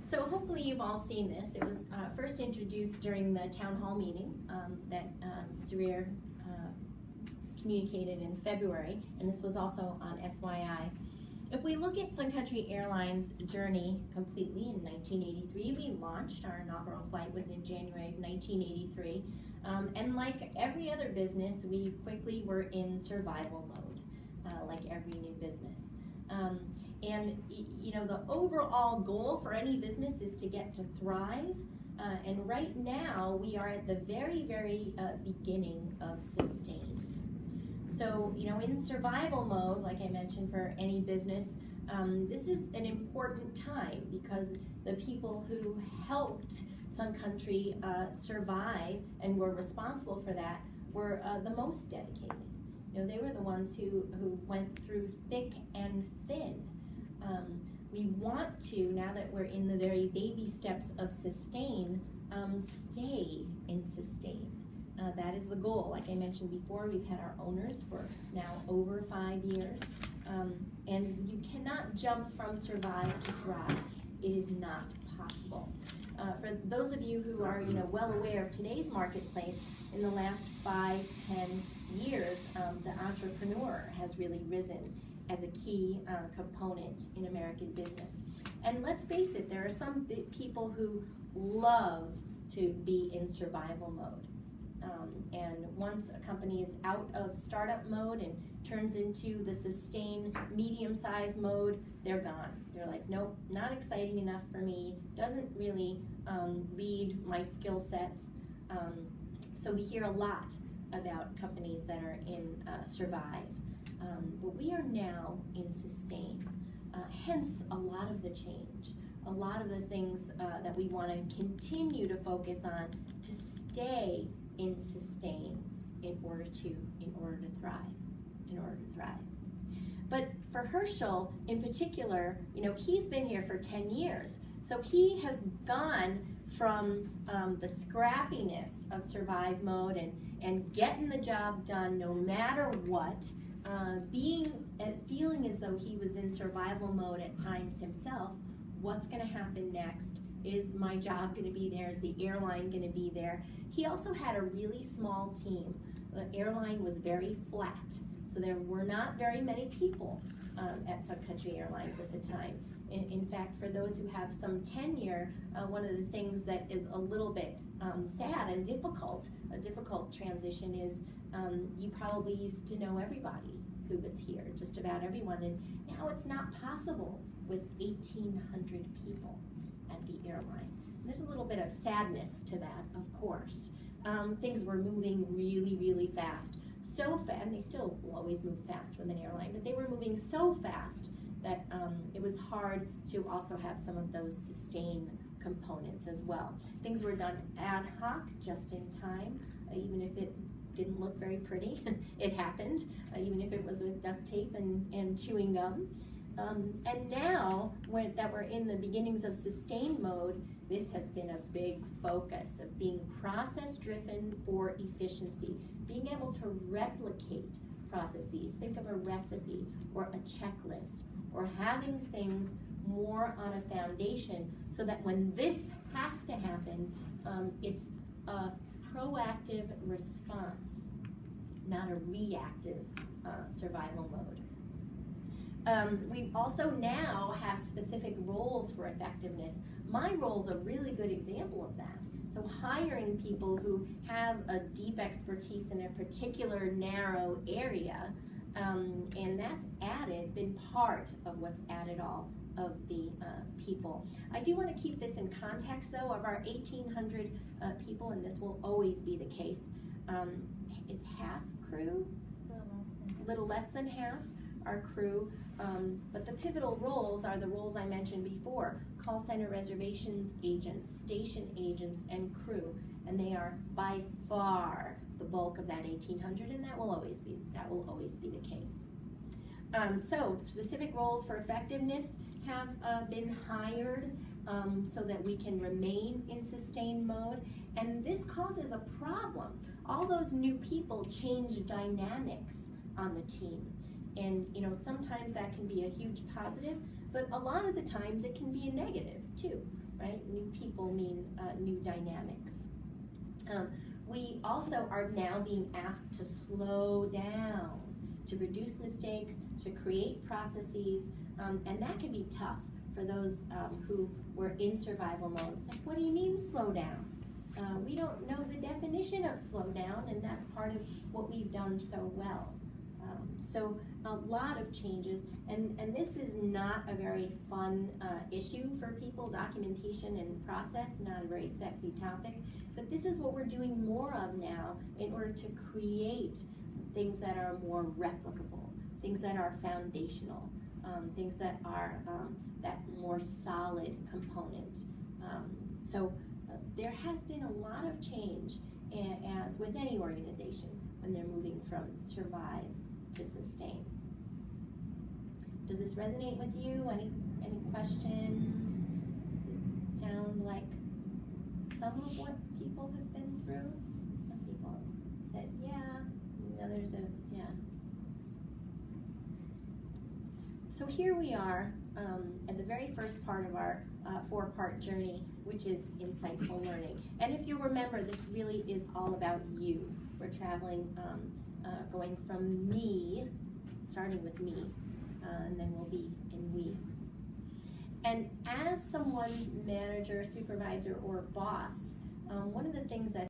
So hopefully you've all seen this. It was first introduced during the town hall meeting that Zarir communicated in February, and this was also on SYI. If we look at Sun Country Airlines' journey completely in 1983, we launched, our inaugural flight was in January of 1983, and like every other business, we quickly were in survival mode, like every new business. And you know, the overall goal for any business is to get to thrive, and right now we are at the very, very beginning of sustain. So, you know, in survival mode, like I mentioned, for any business, this is an important time because the people who helped Sun Country survive and were responsible for that were the most dedicated. You know, they were the ones who went through thick and thin. We want to, now that we're in the very baby steps of sustain, stay in sustain. That is the goal. Like I mentioned before, we've had our owners for now over 5 years. And you cannot jump from survive to thrive. It is not possible. For those of you who are, you know, well aware of today's marketplace, in the last 5, 10 years, the entrepreneur has really risen as a key component in American business. And let's face it, there are some people who love to be in survival mode. And once a company is out of startup mode and turns into the sustained medium-sized mode, they're gone. They're like, nope, not exciting enough for me, doesn't really lead my skill sets. So we hear a lot about companies that are in survive. But we are now in sustain, hence a lot of the change, a lot of the things that we want to continue to focus on to stay in sustain in order to thrive. But for Herschel in particular, you know, he's been here for 10 years, so he has gone from the scrappiness of survive mode and getting the job done no matter what, feeling as though he was in survival mode at times himself. What's going to happen next? Is my job going to be there? Is the airline going to be there? He also had a really small team. The airline was very flat, so there were not very many people at Sun Country Airlines at the time. In fact, for those who have some tenure, one of the things that is a little bit sad and difficult, a difficult transition is you probably used to know everybody who was here, just about everyone, and now it's not possible with 1,800 people at the airline. And there's a little bit of sadness to that, of course. Things were moving really, really fast. So fast, and they still will always move fast with an airline, but they were moving so fast that it was hard to also have some of those sustain components as well. Things were done ad hoc, just in time, even if it didn't look very pretty. It happened, even if it was with duct tape and chewing gum. And now that we're in the beginnings of sustain mode, this has been a big focus of being process-driven for efficiency, being able to replicate processes. Think of a recipe or a checklist, or having things more on a foundation so that when this has to happen, it's a proactive response, not a reactive survival mode. We also now have specific roles for effectiveness. My role is a really good example of that. So hiring people who have a deep expertise in a particular narrow area, and that's been part of what's added all of the people. I do want to keep this in context though of our 1,800 people, and this will always be the case. Is half crew? A little less than half our crew, but the pivotal roles are the roles I mentioned before: call center reservations agents, station agents, and crew, and they are by far the bulk of that 1,800, and that will always be the case. So specific roles for effectiveness have been hired so that we can remain in sustained mode, and this causes a problem. All those new people change dynamics on the team, and you know, sometimes that can be a huge positive, but a lot of the times it can be a negative too. right? New people mean new dynamics. We also are now being asked to slow down, to reduce mistakes, to create processes, and that can be tough for those who were in survival mode. It's like, what do you mean slow down? We don't know the definition of slow down, and that's part of what we've done so well. So a lot of changes, and this is not a very fun issue for people, documentation and process, not a very sexy topic, but this is what we're doing more of now in order to create things that are more replicable, things that are foundational, things that are that more solid component. So there has been a lot of change, as with any organization, when they're moving from survive to sustain. Does this resonate with you? Any questions? Does it sound like some of what people have been through? Some people said, yeah, others have, yeah. So here we are at the very first part of our 4-part journey, which is insightful learning. And if you remember, this really is all about you. We're traveling, going from me, starting with me, and then we'll be in we. And as someone's manager, supervisor, or boss, one of the things that